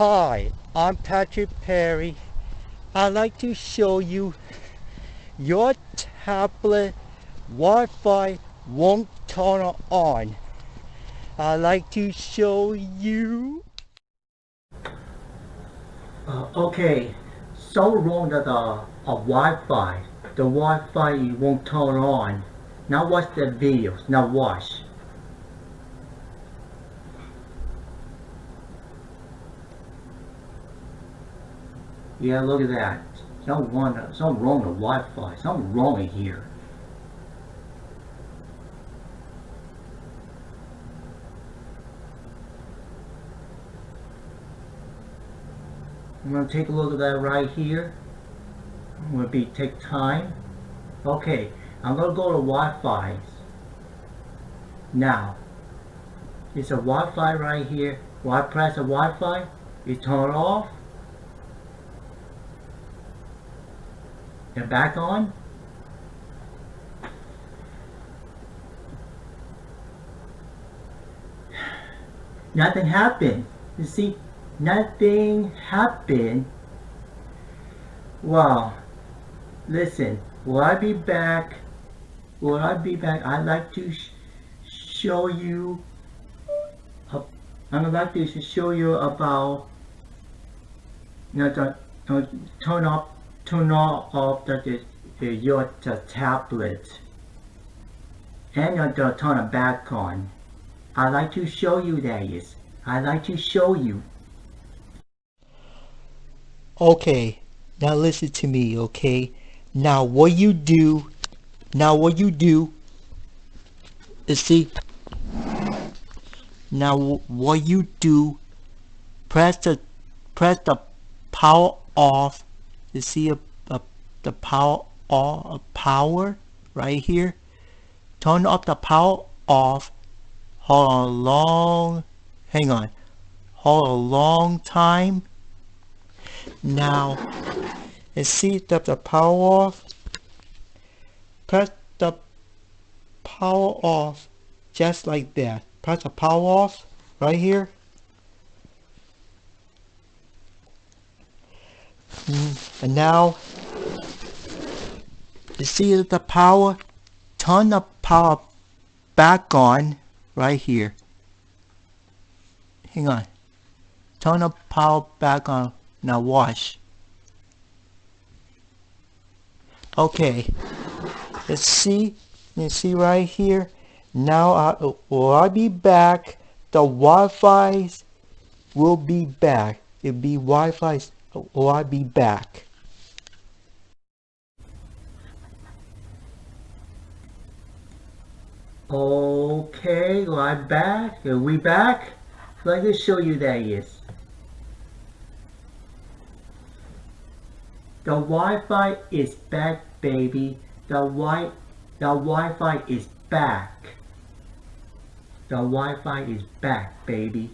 Hi, I'm Patrick Perry. I'd like to show you your tablet Wi-Fi won't turn on. I'd like to show you. Okay, so wrong that Wi-Fi. The Wi-Fi won't turn on. Now watch the videos. Now watch. Yeah, look at that. Something wrong with the Wi-Fi. Something wrong here. I'm gonna take a look at that right here. I'm gonna take time. Okay, I'm gonna go to Wi-Fi. Now, it's a Wi-Fi right here. When I press the Wi-Fi, it turns off. And back on. Nothing happened. You see, nothing happened. Well, listen, will I be back? Will I be back? I'd like to show you. I'd like to show you about, turn off your tablet, and turn it back on. I'd like to show you that. Yes, I'd like to show you. Okay, now listen to me, okay? Now what you do is see. Now what you do, press the power off. You see the power off, power right here. Turn off the power off. Hold a long time. Now, and see the power off. Press the power off just like that. Press the power off right here. And now, you see the power. Turn the power back on right here. Hang on. Turn the power back on. Now watch. Okay. You see right here. Now I'll be back. The Wi-Fi will be back. It'll be Wi-Fi. I'll be back. Okay, I'm back. Are we back? Let me show you that. Yes. The Wi-Fi is back, baby. The Wi-Fi is back. The Wi-Fi is back, baby.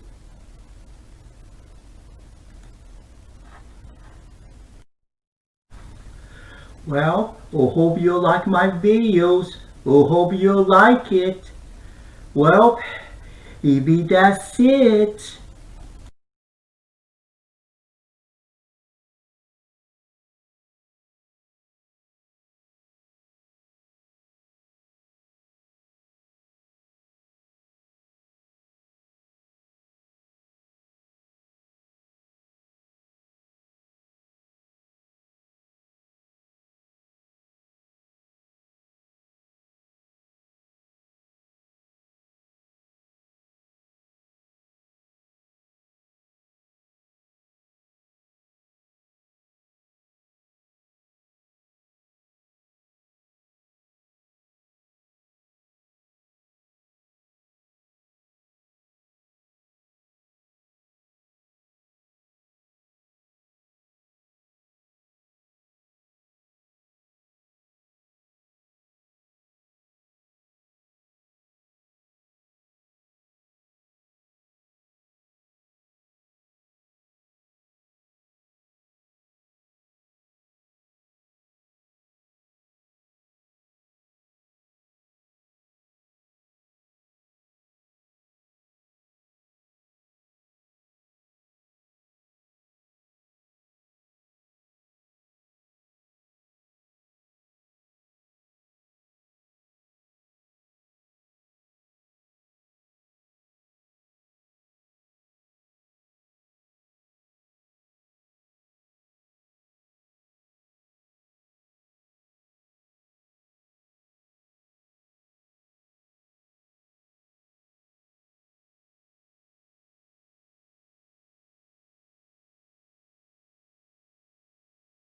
Well, I hope you like my videos. I hope you like it. Well, maybe that's it.